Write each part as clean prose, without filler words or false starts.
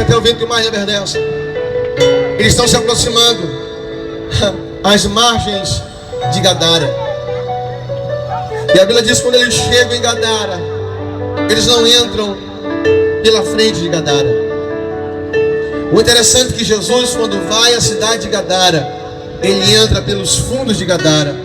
até o vento do mar reverdece. Eles estão se aproximando às margens de Gadara. E a Bíblia diz que quando eles chegam em Gadara, eles não entram pela frente de Gadara. O interessante é que Jesus, quando vai à cidade de Gadara, ele entra pelos fundos de Gadara.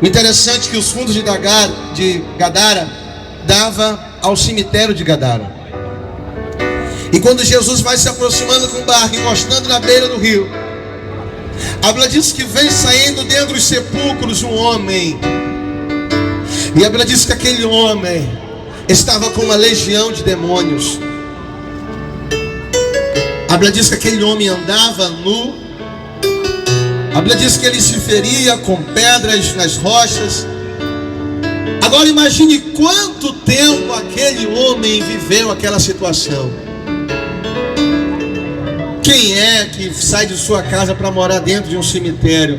O interessante é que os fundos de Gadara dava ao cemitério de Gadara. E quando Jesus vai se aproximando com o barco, encostando na beira do rio, a Bíblia diz que vem saindo dentre os sepulcros um homem. E a Bíblia diz que aquele homem estava com uma legião de demônios. A Bíblia diz que aquele homem andava nu. A Bíblia diz que ele se feria com pedras nas rochas. Agora imagine quanto tempo aquele homem viveu aquela situação. Quem é que sai de sua casa para morar dentro de um cemitério?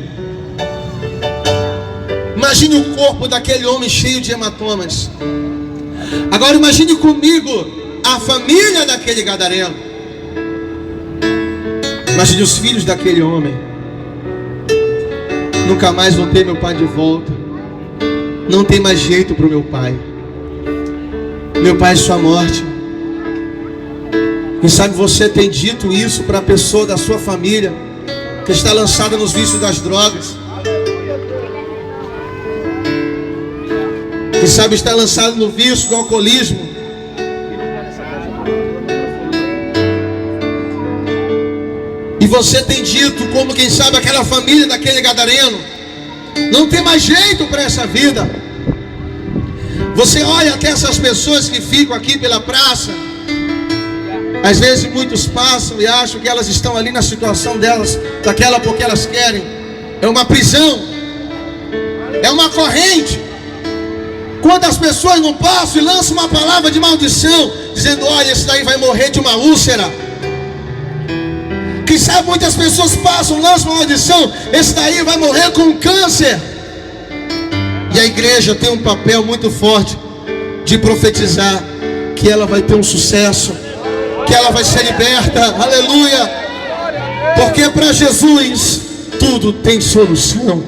Imagine o corpo daquele homem cheio de hematomas. Agora imagine comigo a família daquele gadareno. Imagine os filhos daquele homem. Nunca mais vou ter meu pai de volta. Não tem mais jeito para o meu pai. Meu pai é sua morte. Quem sabe você tem dito isso para a pessoa da sua família que está lançada nos vícios das drogas. Quem sabe está lançado no vício do alcoolismo. E você tem dito como quem sabe aquela família daquele gadareno não tem mais jeito para essa vida. Você olha até essas pessoas que ficam aqui pela praça. Às vezes muitos passam e acham que elas estão ali na situação delas, daquela porque elas querem. É uma prisão, é uma corrente. Quantas pessoas não passam e lançam uma palavra de maldição, dizendo: olha, esse daí vai morrer de uma úlcera. Quem sabe muitas pessoas passam, lançam uma maldição: esse daí vai morrer com câncer. E a igreja tem um papel muito forte de profetizar que ela vai ter um sucesso, que ela vai ser liberta, aleluia. Porque para Jesus tudo tem solução.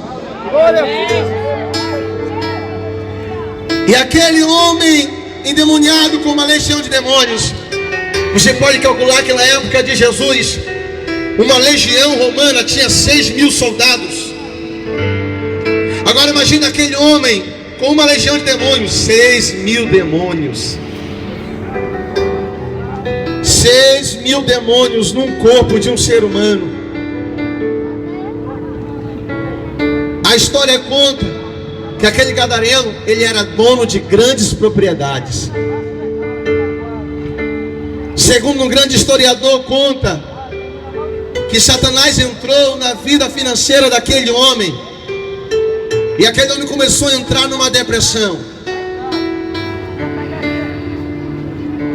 E aquele homem endemoniado com uma legião de demônios, você pode calcular que na época de Jesus uma legião romana tinha 6.000 soldados. Agora imagina aquele homem com uma legião de demônios, 6.000 demônios. 6.000 demônios num corpo de um ser humano. A história conta que aquele gadareno, ele era dono de grandes propriedades. Segundo um grande historiador, conta que Satanás entrou na vida financeira daquele homem, e aquele homem começou a entrar numa depressão.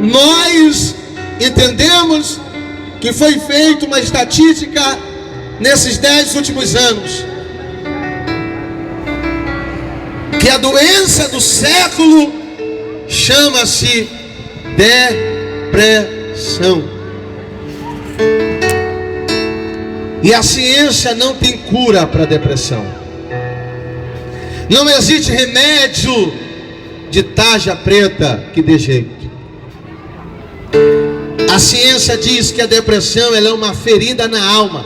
Nós entendemos que foi feita uma estatística nesses 10 últimos anos, que a doença do século chama-se depressão. E a ciência não tem cura para a depressão. Não existe remédio de tarja preta que dê jeito. A ciência diz que a depressão ela é uma ferida na alma.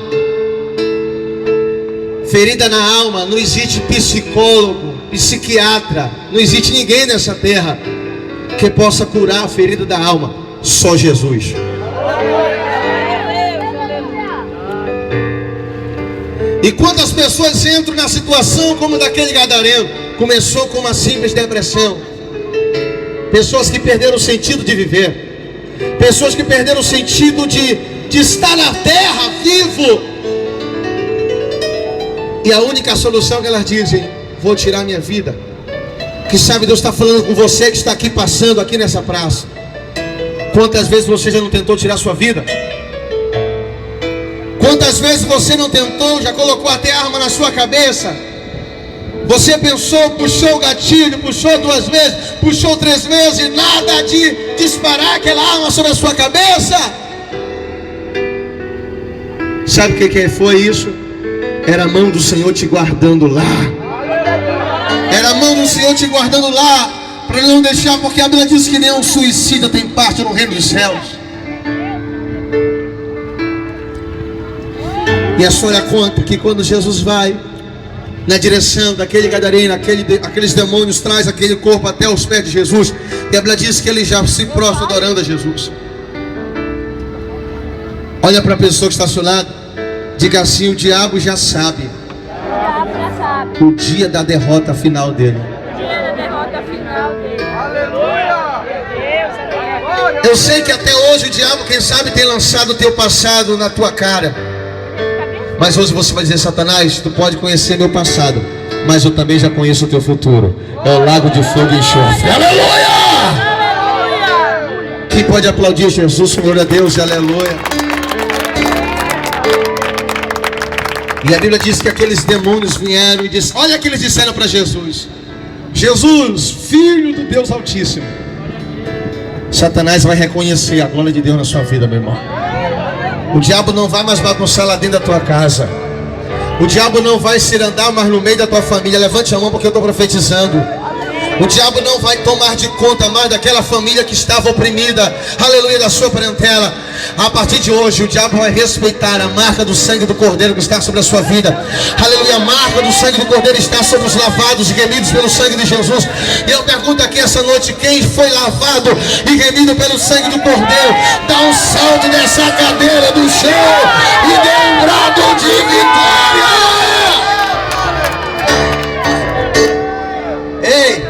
Ferida na alma. Não existe psicólogo, psiquiatra, não existe ninguém nessa terra que possa curar a ferida da alma. Só Jesus. E quantas pessoas entram na situação como daquele gadareno? Começou com uma simples depressão. Pessoas que perderam o sentido de viver. Pessoas que perderam o sentido de estar na terra vivo. E a única solução que elas dizem: vou tirar minha vida. Quem sabe Deus está falando com você que está aqui passando aqui nessa praça. Quantas vezes você já não tentou tirar sua vida? Quantas vezes você não tentou, já colocou até arma na sua cabeça? Você pensou, puxou o gatilho, puxou 2 vezes, puxou 3 vezes e nada de disparar aquela arma sobre a sua cabeça? Sabe o que foi isso? Era a mão do Senhor te guardando lá. Era a mão do Senhor te guardando lá, para não deixar, porque a Bíblia diz que nenhum suicida tem parte no reino dos céus. E a história conta que quando Jesus vai na direção daquele gadareno, aqueles demônios traz aquele corpo até os pés de Jesus, e a Bíblia diz que ele já se prostra adorando a Jesus. Olha para a pessoa que está ao seu lado, diga assim: o diabo já sabe o dia da derrota final dele. Eu sei que até hoje o diabo, quem sabe, tem lançado o teu passado na tua cara. Mas hoje você vai dizer: Satanás, tu pode conhecer meu passado, mas eu também já conheço o teu futuro. É o lago de fogo e enxofre. Aleluia! Quem pode aplaudir Jesus? Glória a Deus, aleluia. E a Bíblia diz que aqueles demônios vieram e disseram: olha o que eles disseram para Jesus: Jesus, Filho do Deus Altíssimo. Satanás vai reconhecer a glória de Deus na sua vida, meu irmão. O diabo não vai mais bagunçar lá dentro da tua casa. O diabo não vai se andar mais no meio da tua família. Levante a mão porque eu estou profetizando. O diabo não vai tomar de conta mais daquela família que estava oprimida, aleluia, da sua parentela. A partir de hoje o diabo vai respeitar a marca do sangue do Cordeiro que está sobre a sua vida. Aleluia, a marca do sangue do Cordeiro está sobre os lavados e remidos pelo sangue de Jesus. E eu pergunto aqui essa noite: quem foi lavado e remido pelo sangue do Cordeiro, dá um salto nessa cadeira do chão e dê um brado de vitória. Ei,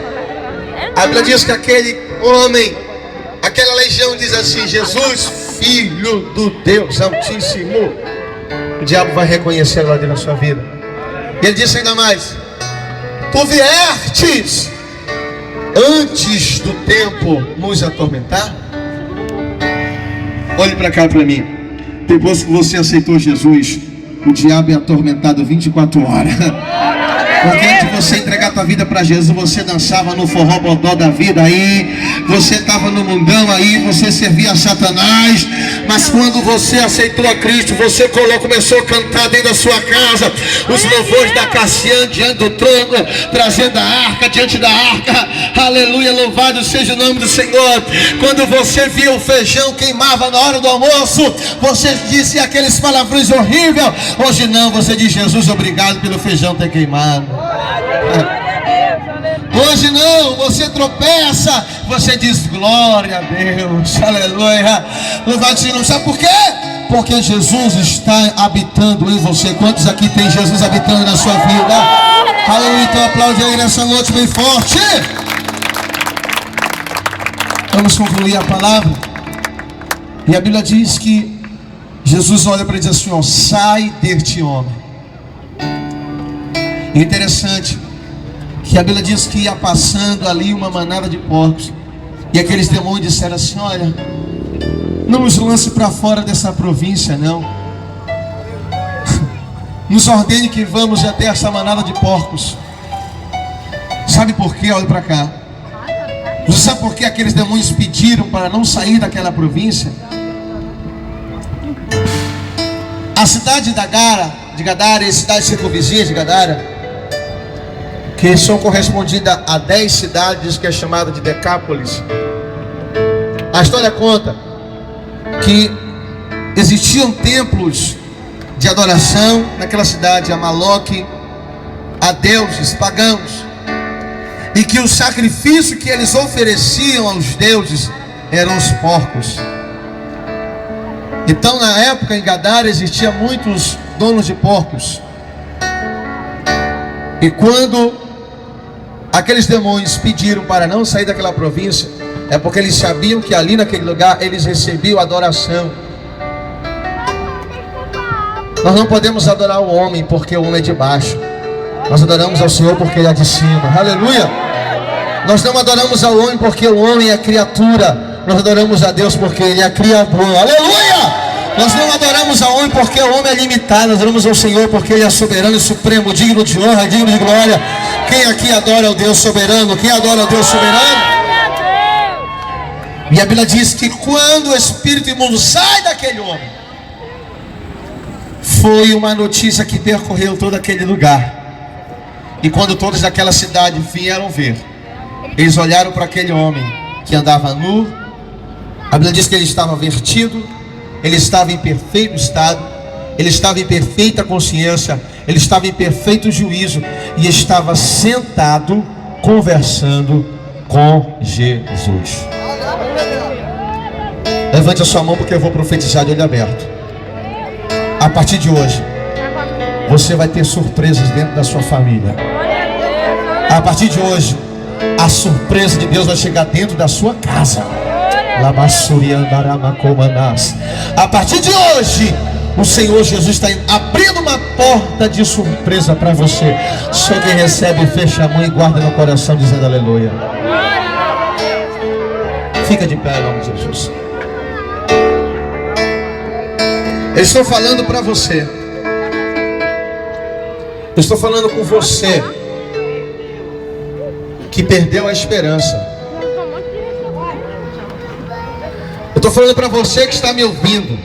a Bíblia diz que aquele homem, aquela legião diz assim: Jesus, Filho do Deus Altíssimo. O diabo vai reconhecer lá dentro da sua vida. E ele disse ainda mais: tu viestes antes do tempo nos atormentar? Olhe para cá para mim. Depois que você aceitou Jesus, o diabo é atormentado 24 horas. Porque antes de você entregar a tua vida para Jesus, você dançava no forró bodó da vida aí, você estava no mundão aí, você servia a Satanás. Mas quando você aceitou a Cristo, você começou a cantar dentro da sua casa os louvores da Cassiane diante do trono, trazendo a arca diante da arca. Aleluia, louvado seja o nome do Senhor. Quando você via o feijão queimava na hora do almoço, você dizia aqueles palavrões horríveis. Hoje não, você diz: Jesus, obrigado pelo feijão ter queimado. Hoje não, você tropeça, você diz: glória a Deus, aleluia, louvado seja o nome. Sabe por quê? Porque Jesus está habitando em você. Quantos aqui tem Jesus habitando na sua vida? Aleluia, então aplaude aí nessa noite bem forte. Vamos concluir a palavra. E a Bíblia diz que Jesus olha para ele e diz assim: ó, sai deste homem. E interessante que a Bíblia diz que ia passando ali uma manada de porcos, e aqueles demônios disseram assim: olha, não nos lance para fora dessa província não. Nos ordene que vamos até essa manada de porcos. Sabe por quê? Olha para cá. Você sabe por que aqueles demônios pediram para não sair daquela província? A cidade de Gadara e as cidades circunvizinhas de Gadara, que são correspondidas a 10 cidades, que é chamada de Decápolis. A história conta que existiam templos de adoração naquela cidade a Moloque, a deuses pagãos, e que o sacrifício que eles ofereciam aos deuses eram os porcos. Então, na época em Gadara existiam muitos donos de porcos, e quando aqueles demônios pediram para não sair daquela província, é porque eles sabiam que ali naquele lugar eles recebiam adoração. Nós não podemos adorar o homem porque o homem é de baixo. Nós adoramos ao Senhor porque Ele é de cima. Aleluia! Nós não adoramos ao homem porque o homem é criatura. Nós adoramos a Deus porque Ele é criador. Aleluia! Nós não adoramos ao homem porque o homem é limitado. Nós adoramos ao Senhor porque Ele é soberano e supremo, digno de honra, digno de glória. Quem aqui adora ao Deus soberano? Quem adora ao Deus soberano? E a Bíblia diz que quando o espírito imundo sai daquele homem, Foi uma notícia que percorreu todo aquele lugar. E quando todos daquela cidade vieram ver, eles olharam para aquele homem que andava nu. A Bíblia diz que ele estava vertido, ele estava em perfeito estado, ele estava em perfeita consciência, ele estava em perfeito juízo e estava sentado conversando com Jesus. Levante a sua mão porque eu vou profetizar de olho aberto. A partir de hoje, você vai ter surpresas dentro da sua família. A partir de hoje, a surpresa de Deus vai chegar dentro da sua casa. A partir de hoje, o Senhor Jesus está abrindo uma porta de surpresa para você. Só quem recebe, fecha a mão e guarda no coração, dizendo aleluia. Fica de pé em nome de Jesus. Eu estou falando para você. Eu estou falando com você que perdeu a esperança. Eu estou falando para você que está me ouvindo,